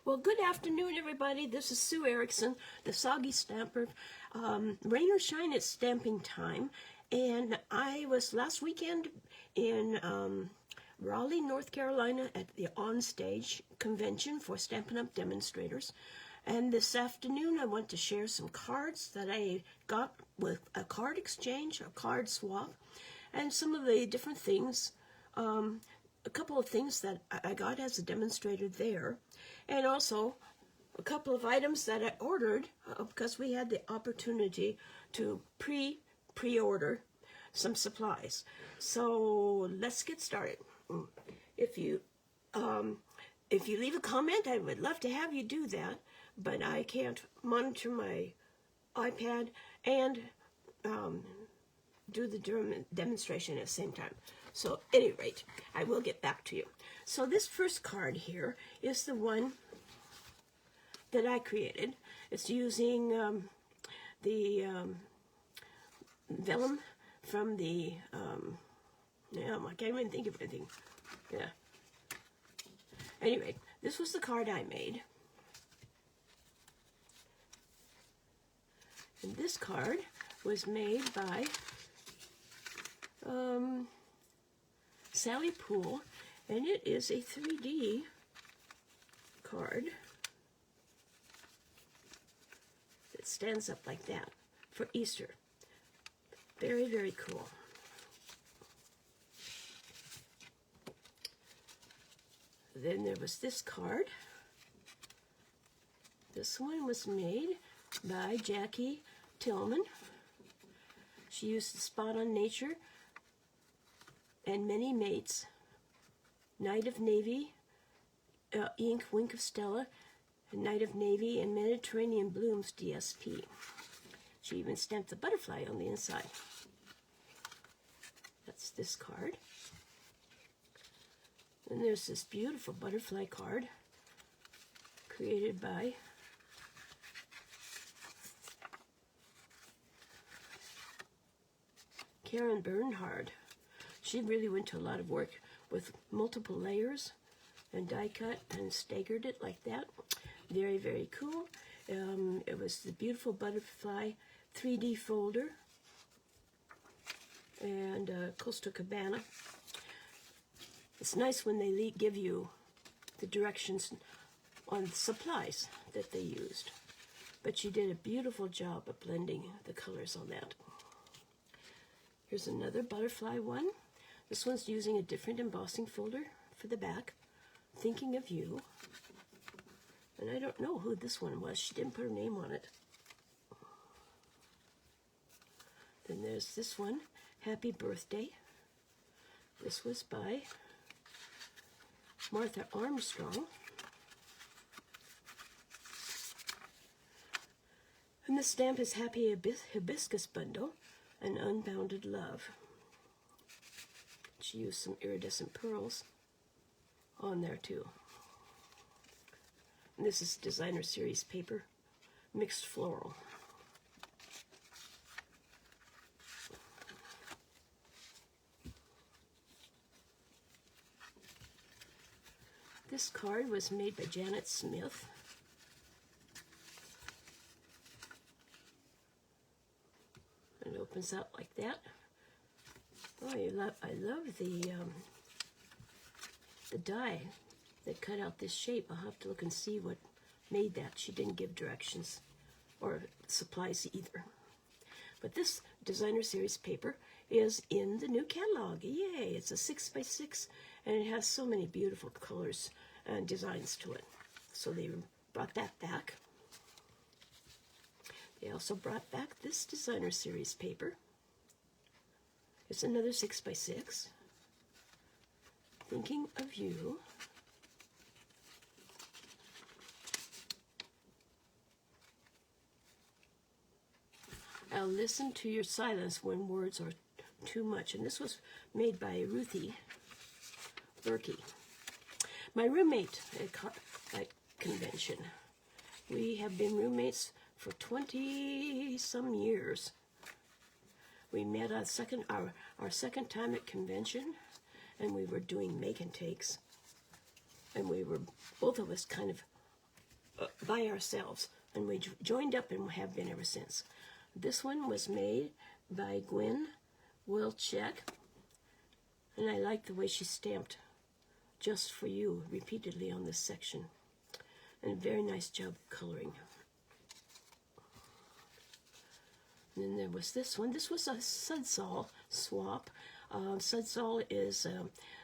Well, good afternoon, everybody. This is Sue Erickson, the Soggy Stamper. Rain or shine, it's stamping time. And I was last weekend in Raleigh, North Carolina at the OnStage convention for Stampin' Up! Demonstrators. And this afternoon I want to share some cards that I got with a card exchange, a card swap, and some of the different things, a couple of things that I got as a demonstrator there, and also a couple of items that I ordered because we had the opportunity to pre-order some supplies. So let's get started. If you leave a comment, I would love to have you do that, but I can't monitor my iPad and do the demonstration at the same time. So at any rate, I will get back to you. So this first card here is the one that I created. It's using the vellum from the, I can't even think of anything. Yeah. Anyway, this was the card I made. And this card was made by Sally Poole, and it is a 3D card that stands up like that for Easter. Very, very cool. Then there was this card. This one was made by Jackie Tillman. She used Spot on Nature and Many Mates, Night of Navy, Ink, Wink of Stella, Night of Navy, and Mediterranean Blooms DSP. She even stamped the butterfly on the inside. That's this card. And there's this beautiful butterfly card created by Karen Bernhard. She really went to a lot of work with multiple layers and die cut and staggered it like that. Very, very cool. It was the beautiful butterfly 3D folder and Costa Cabana. It's nice when they give you the directions on the supplies that they used. But she did a beautiful job of blending the colors on that. Here's another butterfly one. This one's using a different embossing folder for the back. Thinking of You. And I don't know who this one was. She didn't put her name on it. Then there's this one, Happy Birthday. This was by Martha Armstrong. And the stamp is Happy Hibiscus Bundle and Unbounded Love. She used some iridescent pearls on there too. And this is designer series paper, mixed floral. This card was made by Janet Smith. It opens out like that. Oh, I love the die that cut out this shape. I'll have to look and see what made that. She didn't give directions or supplies either. But this designer series paper is in the new catalog. Yay! It's a 6x6, and it has so many beautiful colors and designs to it. So they brought that back. They also brought back this designer series paper. It's another 6x6. Thinking of You. I'll listen to your silence when words are too much. And this was made by Ruthie Berkey. My roommate at convention. We have been roommates for 20-some years. We met our second time at convention, and we were doing make and takes. And we were, both of us, kind of by ourselves, and we joined up and have been ever since. This one was made by Gwen Wilczek, and I like the way she stamped "Just for You" repeatedly on this section, and a very nice job coloring. And then there was this one. This was a Sudsall swap. Sudsall is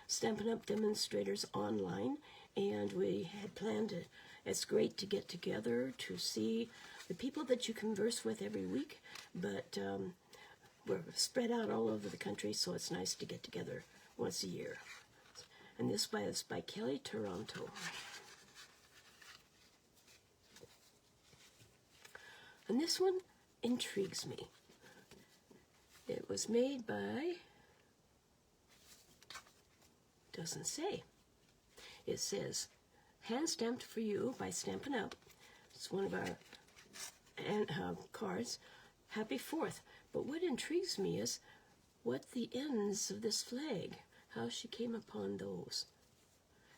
Stampin' Up! Demonstrators online, and we had planned to, it's great to get together to see the people that you converse with every week, but we're spread out all over the country, so it's nice to get together once a year. And this is by Kelly Toronto. And this one intrigues me. It was made by, doesn't say. It says, "Hand stamped for you" by Stampin' Up. It's one of our cards. Happy 4th. But what intrigues me is what the ends of this flag, how she came upon those.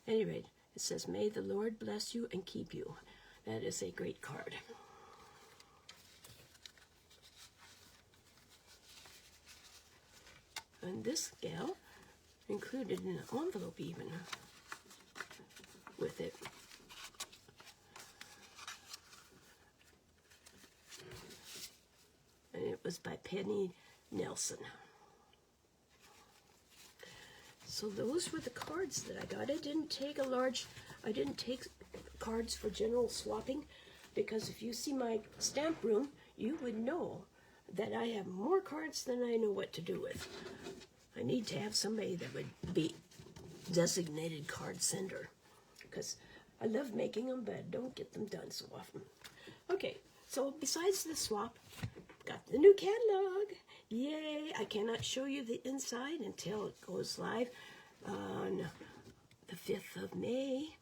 At any rate, it says, "May the Lord bless you and keep you." That is a great card. And this gal included an envelope even with it. And it was by Penny Nelson. So those were the cards that I got. I didn't take cards for general swapping, because if you see my stamp room, you would know that I have more cards than I know what to do with. I need to have somebody that would be designated card sender, because I love making them, but I don't get them done so often. Okay, so besides the swap, got the new catalog. Yay! I cannot show you the inside until it goes live on the 5th of May.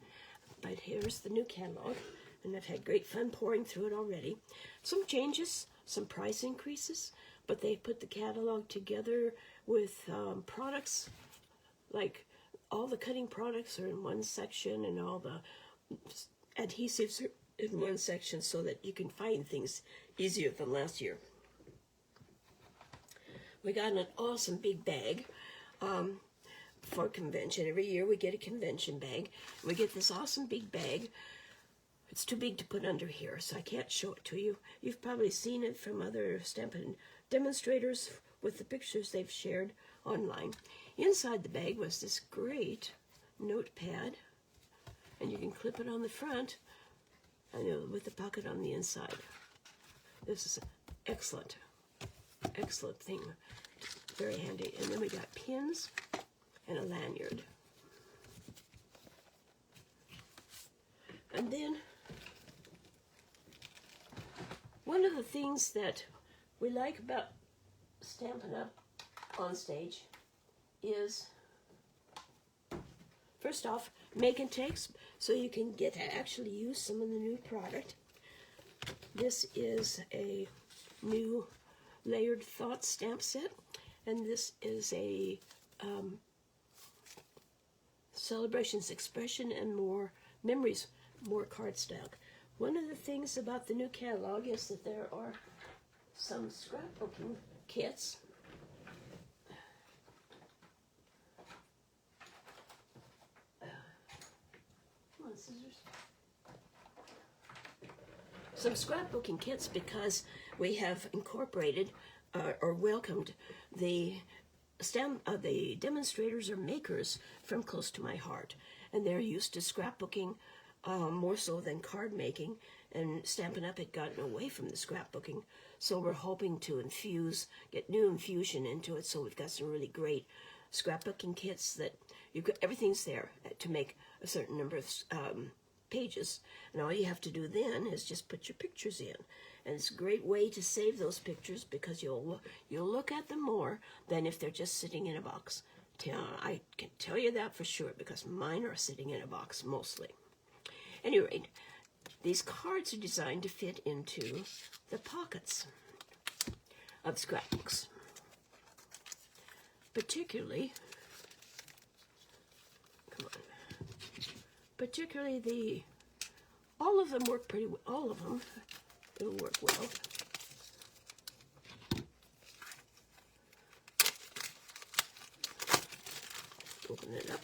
But here's the new catalog, and I've had great fun pouring through it already. Some changes, some price increases, but they put the catalog together with products, like all the cutting products are in one section and all the adhesives are in one section, so that you can find things easier than last year. We got an awesome big bag for convention. Every year we get a convention bag. We get this awesome big bag. It's too big to put under here, so I can't show it to you. You've probably seen it from other Stampin' demonstrators with the pictures they've shared online. Inside the bag was this great notepad, and you can clip it on the front, and with the pocket on the inside. This is excellent. Excellent thing. Very handy. And then we got pins and a lanyard. And then one of the things that we like about Stampin' Up! OnStage is, first off, make and takes, so you can get to actually use some of the new product. This is a new layered thought stamp set, and this is a celebrations, expression, and more memories, more cardstock. One of the things about the new catalog is that there are some scrapbooking kits. Come on, scissors. Some scrapbooking kits, because we have incorporated or welcomed the demonstrators or makers from close to my heart, and they're used to scrapbooking more so than card making, and Stampin' Up! Had gotten away from the scrapbooking, so we're hoping to get new infusion into it. So we've got some really great scrapbooking kits that everything's there to make a certain number of pages, and all you have to do then is just put your pictures in. And it's a great way to save those pictures, because you'll look at them more than if they're just sitting in a box. I can tell you that for sure, because mine are sitting in a box mostly. At any rate, these cards are designed to fit into the pockets of scrapbooks. Particularly the all of them work pretty well. All of them, it'll work well. Open it up.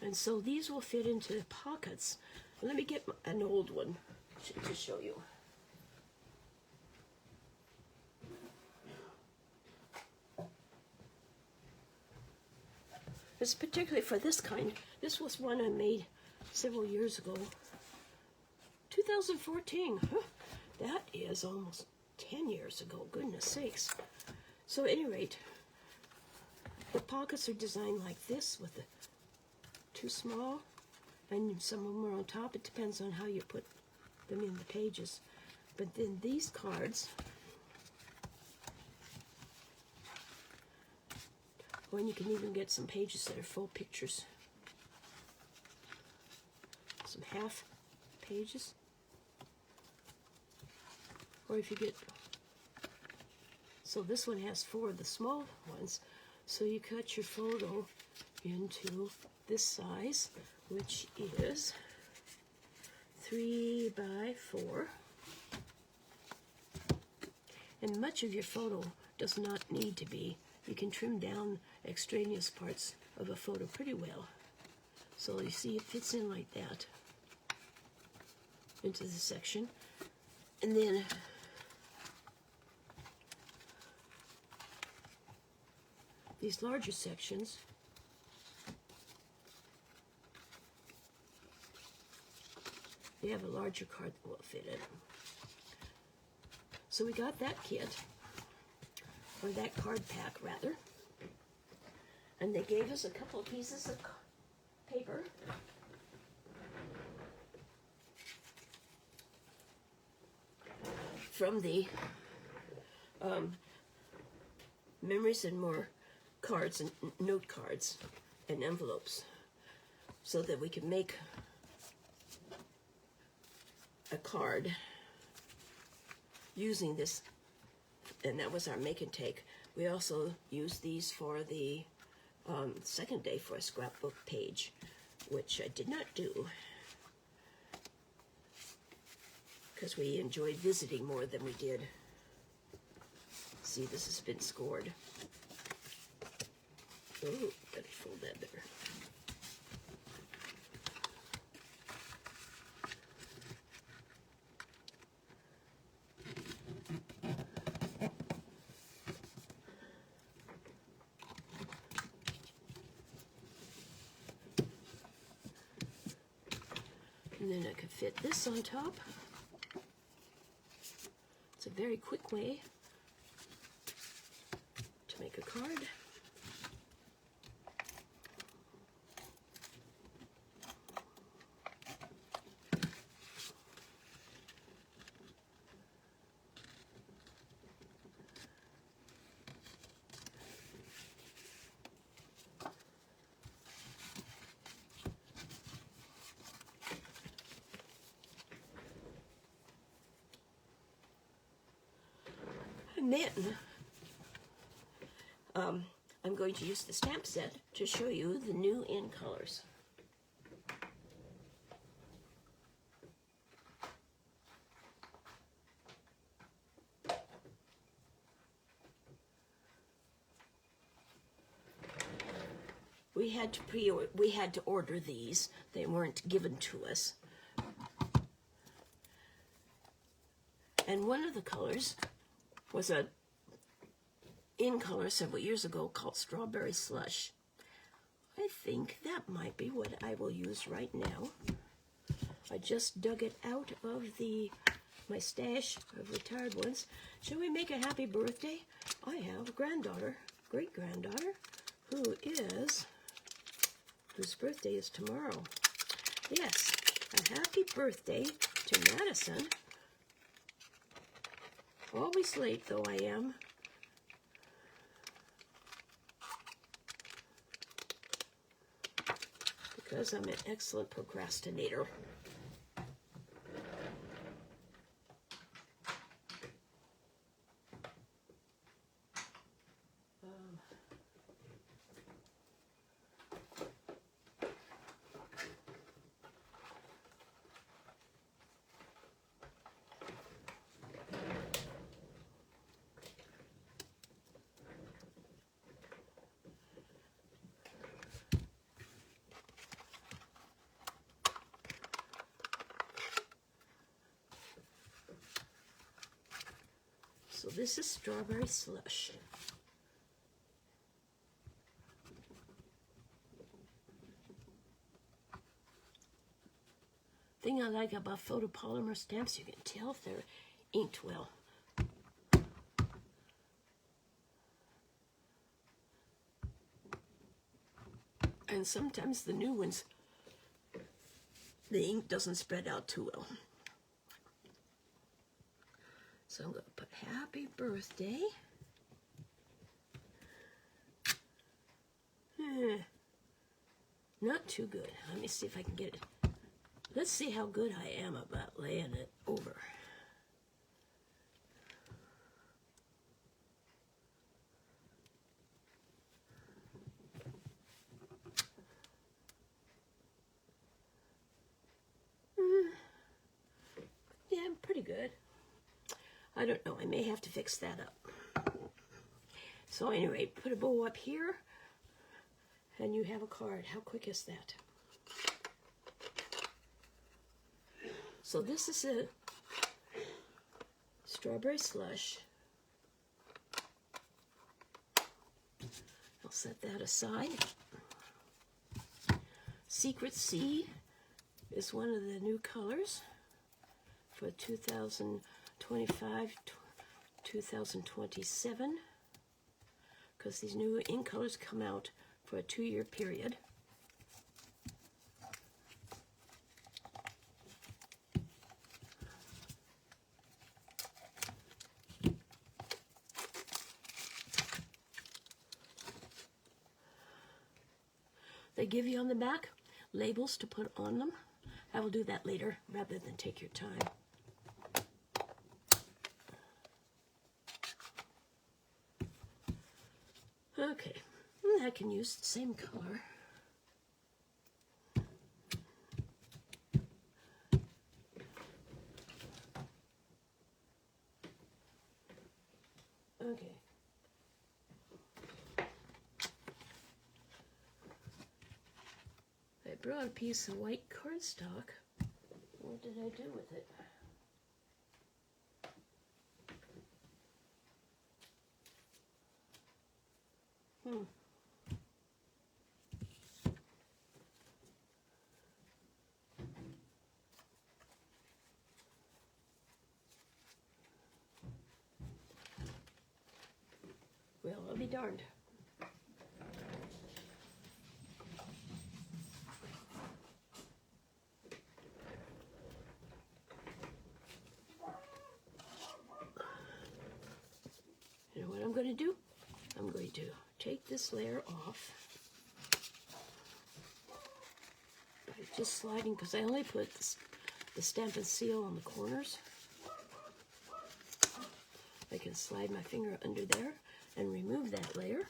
And so these will fit into pockets. Let me get an old one to show you. It's particularly for this kind. This was one I made several years ago. 2014. Huh, that is almost 10 years ago. Goodness sakes. So at any rate, the pockets are designed like this with the too small, and some of them are on top. It depends on how you put them in the pages. But then these cards, when you can even get some pages that are full pictures, some half pages, or if you get, so this one has 4 of the small ones, so you cut your photo into this size, which is 3 by 4, and much of your photo does not need to be. You can trim down extraneous parts of a photo pretty well. So you see it fits in like that into the section. And then these larger sections, they have a larger card that will fit in. So we got that kit, or that card pack rather, and they gave us a couple of pieces of paper. From the Memories and More cards and note cards and envelopes, so that we can make a card using this, and that was our make and take. We also used these for the second day for a scrapbook page, which I did not do because we enjoyed visiting more than we did. See, this has been scored. Oh, gotta fold that better. And then I could fit this on top. It's a very quick way to make a card. And then I'm going to use the stamp set to show you the new in colors. We had to order these. They weren't given to us. And one of the colors was a in color several years ago called Strawberry Slush. I think that might be what I will use right now. I just dug it out of my stash of retired ones. Shall we make a happy birthday? I have a granddaughter, great-granddaughter, whose birthday is tomorrow. Yes, a happy birthday to Madison. Always late, though I am. Because I'm an excellent procrastinator. this is Strawberry Slush. Thing I like about photopolymer stamps, you can tell if they're inked well. And sometimes the new ones, the ink doesn't spread out too well. So I'm going to put happy birthday. Not too good. Let me see if I can get it. Let's see how good I am about laying it over. Yeah, I'm pretty good. I don't know. I may have to fix that up. So anyway, put a bow up here, and you have a card. How quick is that? So this is a Strawberry Slush. I'll set that aside. Secret Sea is one of the new colors for 2025, 2027, because these new ink colors come out for a 2-year period. They give you on the back labels to put on them. I will do that later rather than take your time. Okay, I can use the same color. Okay. I brought a piece of white cardstock. What did I do with it? Well, I'll be darned. You know what I'm going to do? I'm going to take this layer off by just sliding, because I only put the stamp and seal on the corners. I can slide my finger under there and remove that layer.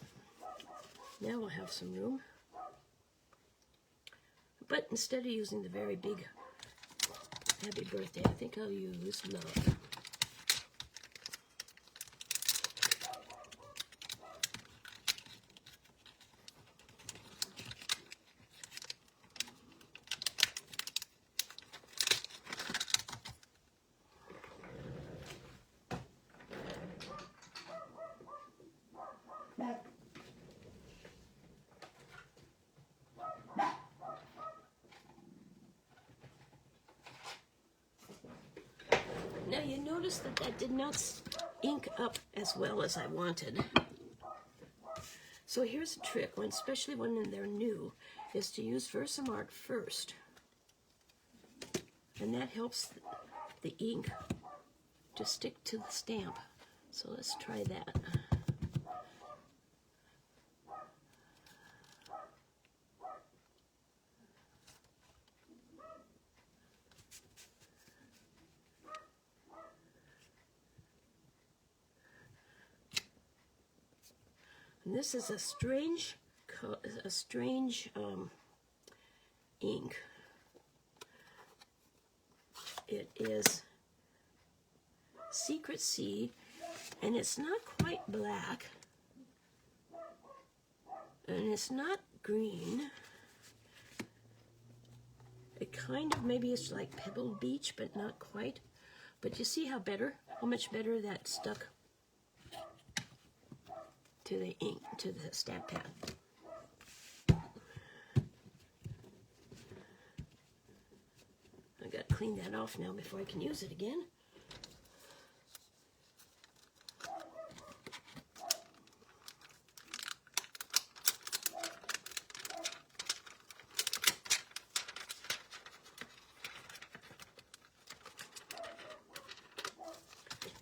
Now I'll have some room. But instead of using the very big happy birthday, I think I'll use love. Now you notice that that did not ink up as well as I wanted. So here's a trick, especially when they're new, is to use Versamark first. And that helps the ink to stick to the stamp. So let's try that. And this is a strange ink. It is Secret Sea, and it's not quite black, and it's not green. It kind of, maybe it's like Pebble Beach, but not quite. But you see how much better that stuck to the ink, to the stamp pad. I got to clean that off now before I can use it again.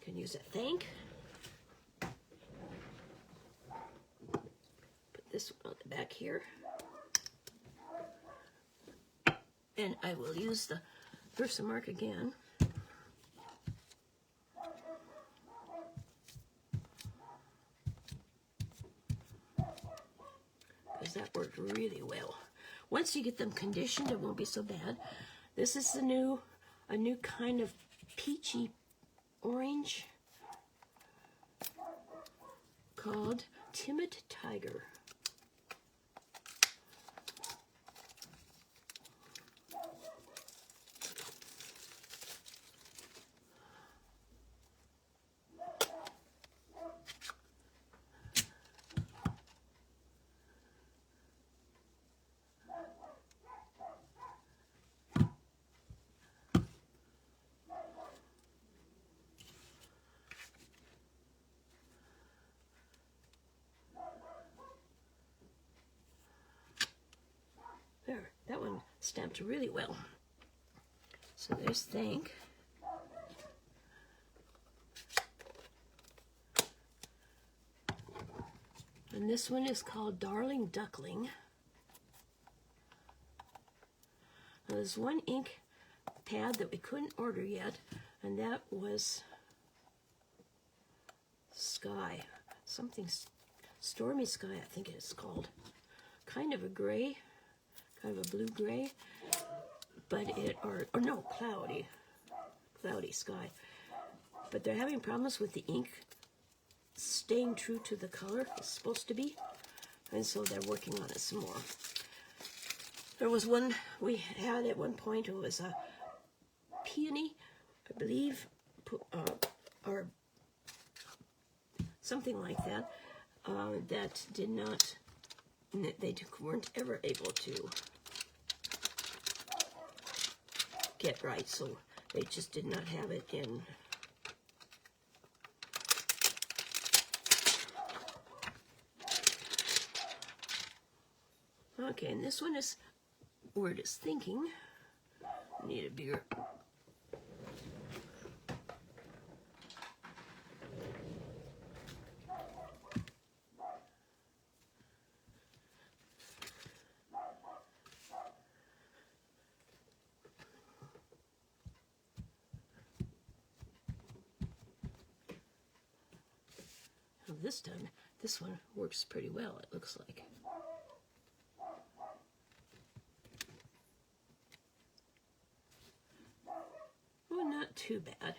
Can use a thank. Put this one on the back here. And I will use the Versamark again. Because that worked really well. Once you get them conditioned, it won't be so bad. This is a new kind of peachy orange called Timid Tiger. There, that one stamped really well. So there's thank. And this one is called Darling Duckling. Now there's one ink pad that we couldn't order yet, and that was Sky. Something Stormy Sky, I think it's called. Kind of a gray. Kind of a blue-gray, but or no, cloudy sky. But they're having problems with the ink staying true to the color it's supposed to be, and so they're working on it some more. There was one we had at one point, it was a peony, I believe, or something like that, that did not, they weren't ever able to get right, so they just did not have it in. Okay, and this one is Word is Thinking. Need a bigger. This time, this one works pretty well, it looks like. Well, not too bad.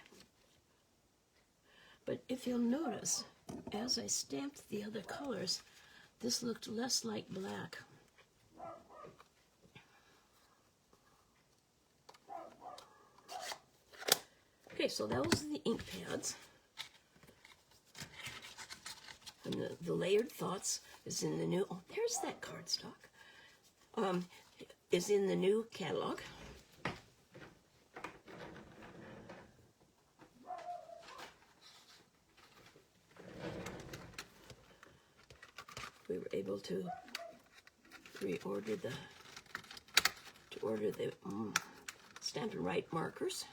But if you'll notice, as I stamped the other colors, this looked less like black. Okay, so that was the ink pads. And the Layered Thoughts is in the new, oh, there's that cardstock, is in the new catalog. We were able to order the Stampin' Write markers.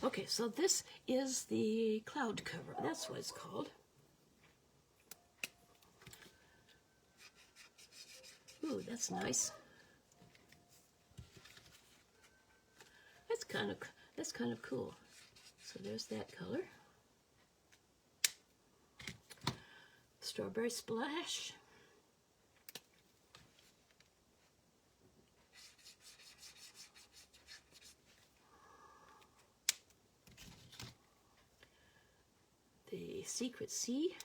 Okay, so this is the cloud cover. That's what it's called. Ooh, that's nice. That's kind of cool. So there's that color. Strawberry Splash. the Secret Sea.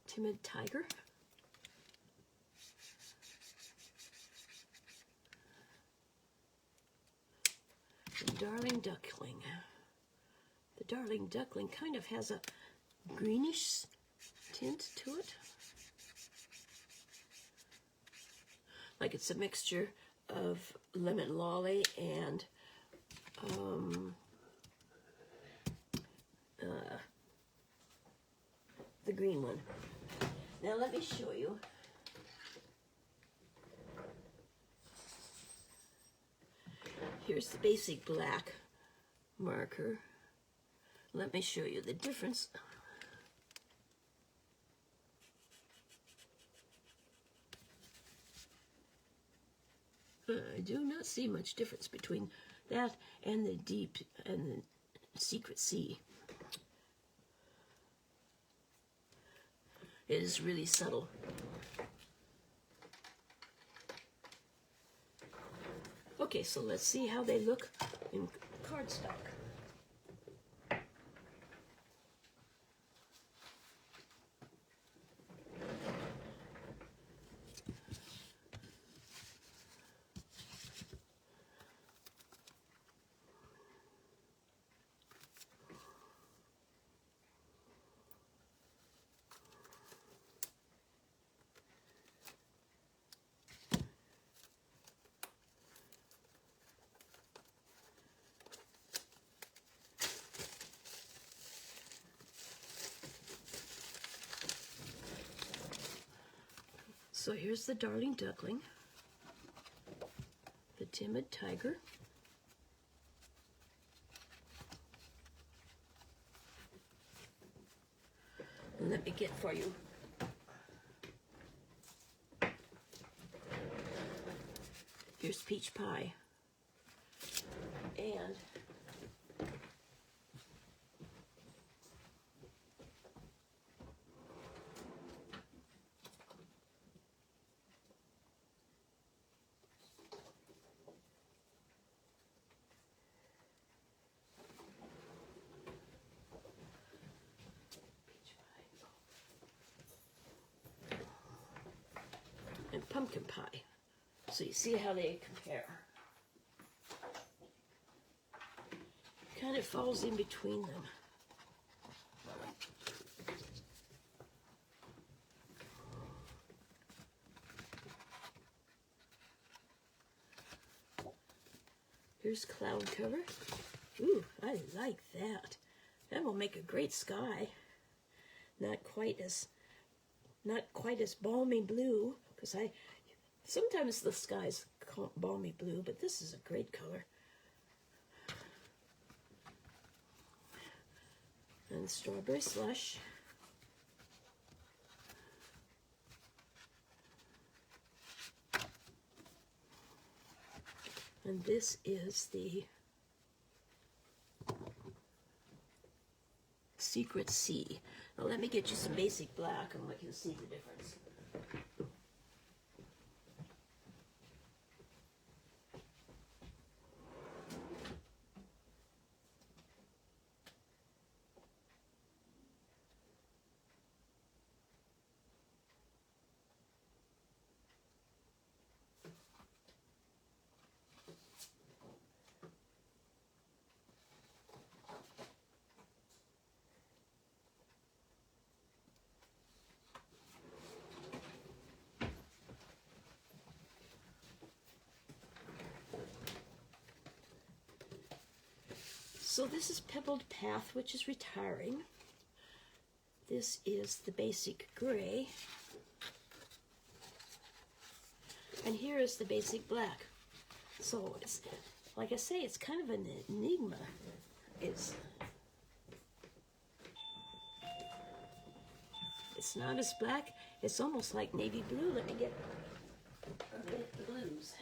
Timid Tiger. The Darling Duckling. The Darling Duckling kind of has a greenish tint to it. Like it's a mixture of lemon lolly and the green one. Now let me show you. Here's the basic black marker. Let me show you the difference. I do not see much difference between that and the deep and the Secret Sea. It is really subtle. Okay, so let's see how they look in cardstock. So here's the Darling Duckling, the Timid Tiger, and let me get for you here's Peach Pie, and Pumpkin Pie. So you see how they compare. Kind of falls in between them. Here's Cloud Cover. Ooh, I like that. That will make a great sky. Not quite as balmy blue, because sometimes the sky's balmy blue, but this is a great color. And Strawberry Slush. And this is the Secret Sea. Now let me get you some basic black and we can see the difference. So this is Pebbled Path, which is retiring. This is the basic gray. And here is the basic black. So it's, like I say, it's kind of an enigma. It's not as black. It's almost like navy blue. Let me get the blues.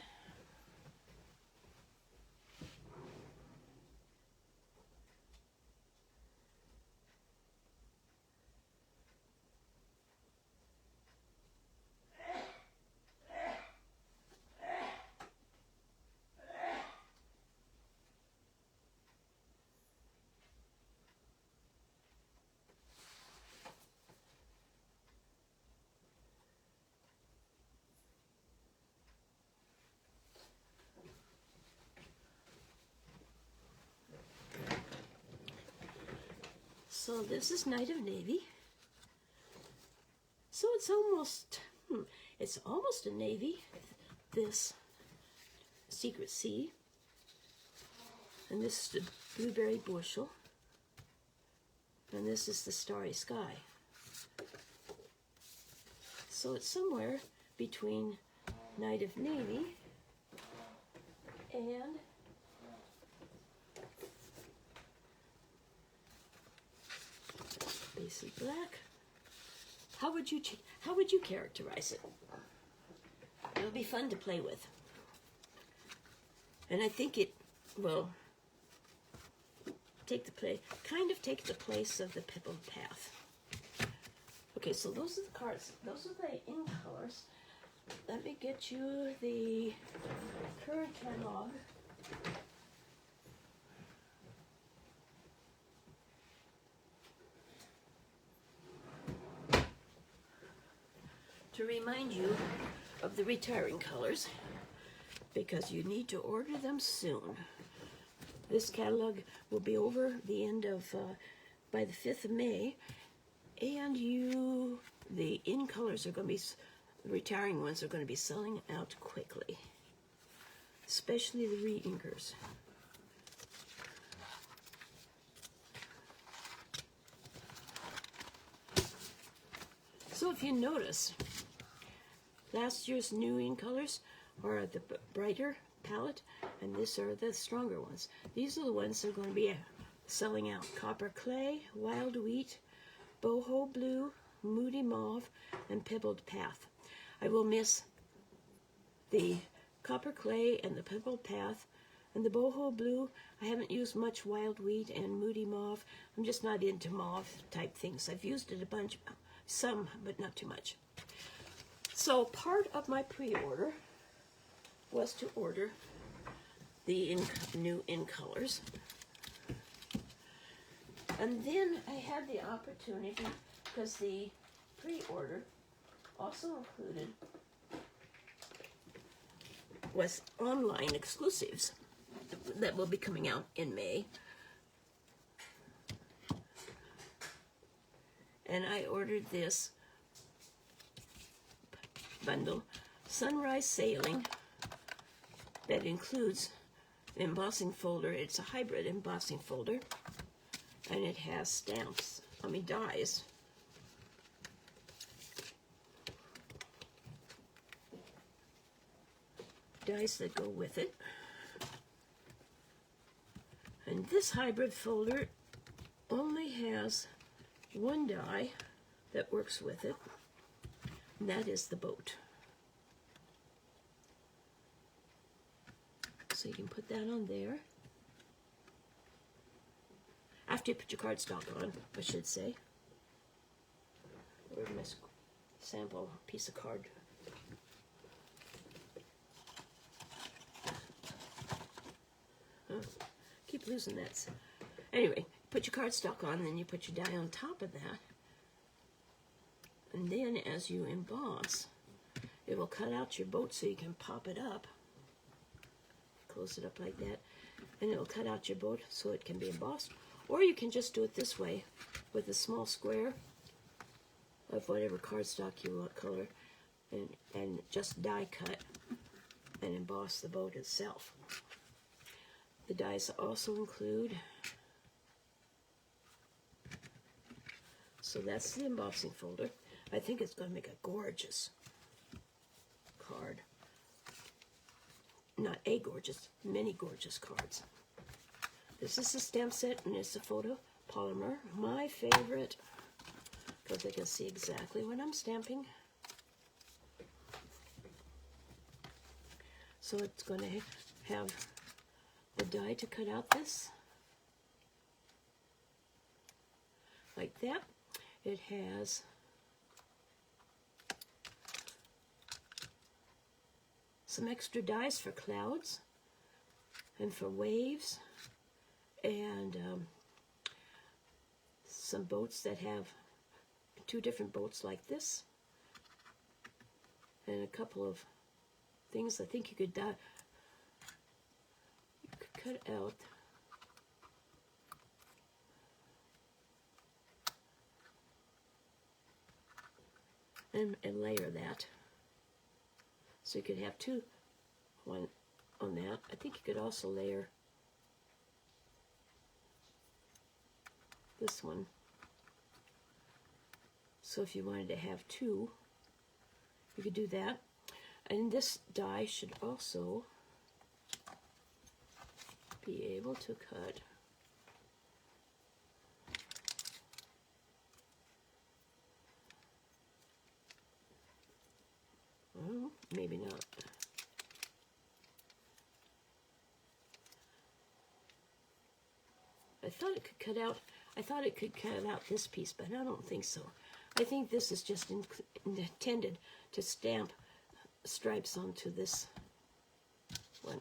So this is Night of Navy. So it's almost a navy, this Secret Sea. And this is the Blueberry Bushel. And this is the Starry Sky. So it's somewhere between Night of Navy and basic black. How would you characterize it? It'll be fun to play with. And I think it will take the place of the Pebbled Path. Okay, so those are the cards. Those are the in colors. Let me get you the current catalog. To remind you of the retiring colors, because you need to order them soon. This catalog will be over the end of, by the 5th of May, and the in colors are going to be, the retiring ones are going to be selling out quickly, especially the re-inkers. So if you notice, last year's new in colors are the brighter palette, and these are the stronger ones. These are the ones that are going to be selling out. Copper Clay, Wild Wheat, Boho Blue, Moody Mauve, and Pebbled Path. I will miss the Copper Clay and the Pebbled Path and the Boho Blue. I haven't used much Wild Wheat and Moody Mauve. I'm just not into mauve type things. I've used it a bunch, some, but not too much. So part of my pre-order was to order the new in colors. And then I had the opportunity, because the pre-order also included was online exclusives that will be coming out in May. And I ordered this bundle, Sunrise Sailing, that includes an embossing folder. It's a hybrid embossing folder, and it has stamps, dies. Dies that go with it. And this hybrid folder only has one die that works with it, and that is the boat. So you can put that on there. After you put your cardstock on, I should say. Where's my sample piece of card? Oh, keep losing that. Anyway, put your cardstock on, then you put your die on top of that. And then as you emboss, it will cut out your boat so you can pop it up. Close it up like that. And it will cut out your boat so it can be embossed. Or you can just do it this way with a small square of whatever cardstock you want color, and just die cut and emboss the boat itself. The dies also include, so that's the embossing folder. I think it's going to make a gorgeous card. Not a gorgeous, many gorgeous cards. This is a stamp set, and it's a photo polymer. My favorite, because I can see exactly what I'm stamping. So it's going to have the die to cut out this. Like that. It has some extra dies for clouds and for waves, and some boats that have two different boats like this, and a couple of things I think you could cut out. and layer that. So you could have one on that. I think you could also layer this one. So if you wanted to have two, you could do that. And this die should also be able to cut well, maybe not. I thought it could cut out this piece, but I don't think so. I think this is just intended to stamp stripes onto this one.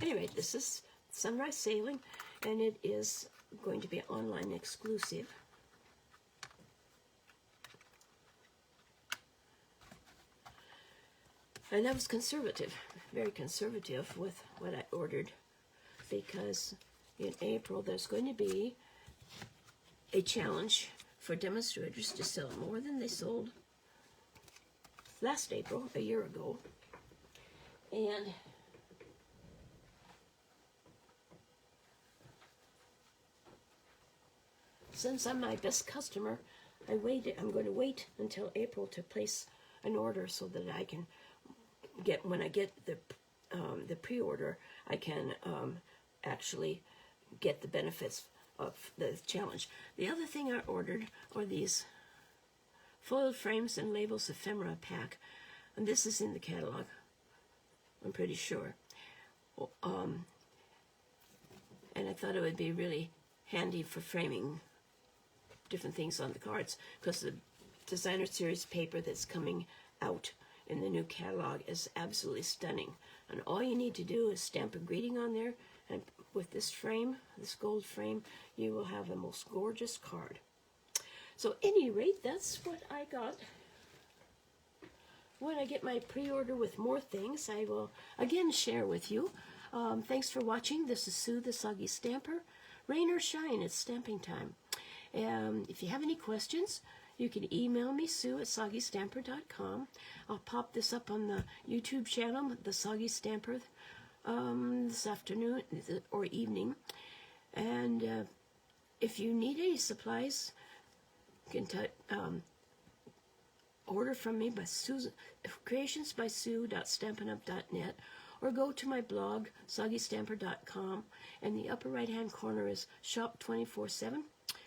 Anyway, this is Sunrise Sailing, and it is going to be online exclusive. And I was conservative, very conservative with what I ordered, because in April there's going to be a challenge for demonstrators to sell more than they sold last April, a year ago. And since I'm my best customer, I'm going to wait until April to place an order so that I can get, when I get the pre-order, I can actually get the benefits of the challenge. The other thing I ordered are these foiled frames and labels ephemera pack, and this is in the catalog, I'm pretty sure. And I thought it would be really handy for framing different things on the cards, because the designer series paper that's coming out in the new catalog is absolutely stunning. And all you need to do is stamp a greeting on there, and with this frame, this gold frame, you will have the most gorgeous card. So at any rate, that's what I got. When I get my pre-order with more things, I will again share with you. Thanks for watching. This is Sue, the Soggy Stamper. Rain or shine, it's stamping time. If you have any questions, you can email me, sue@soggystamper.com. I'll pop this up on the YouTube channel, The Soggy Stamper, this afternoon or evening. And if you need any supplies, you can order from me by creationsbysue.stampinup.net, or go to my blog, soggystamper.com, and the upper right-hand corner is Shop 24/7.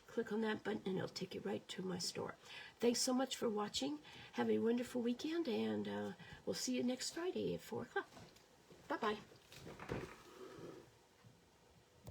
Click on that button and it'll take you right to my store. Thanks so much for watching. Have a wonderful weekend, and we'll see you next Friday at 4 o'clock. Bye-bye.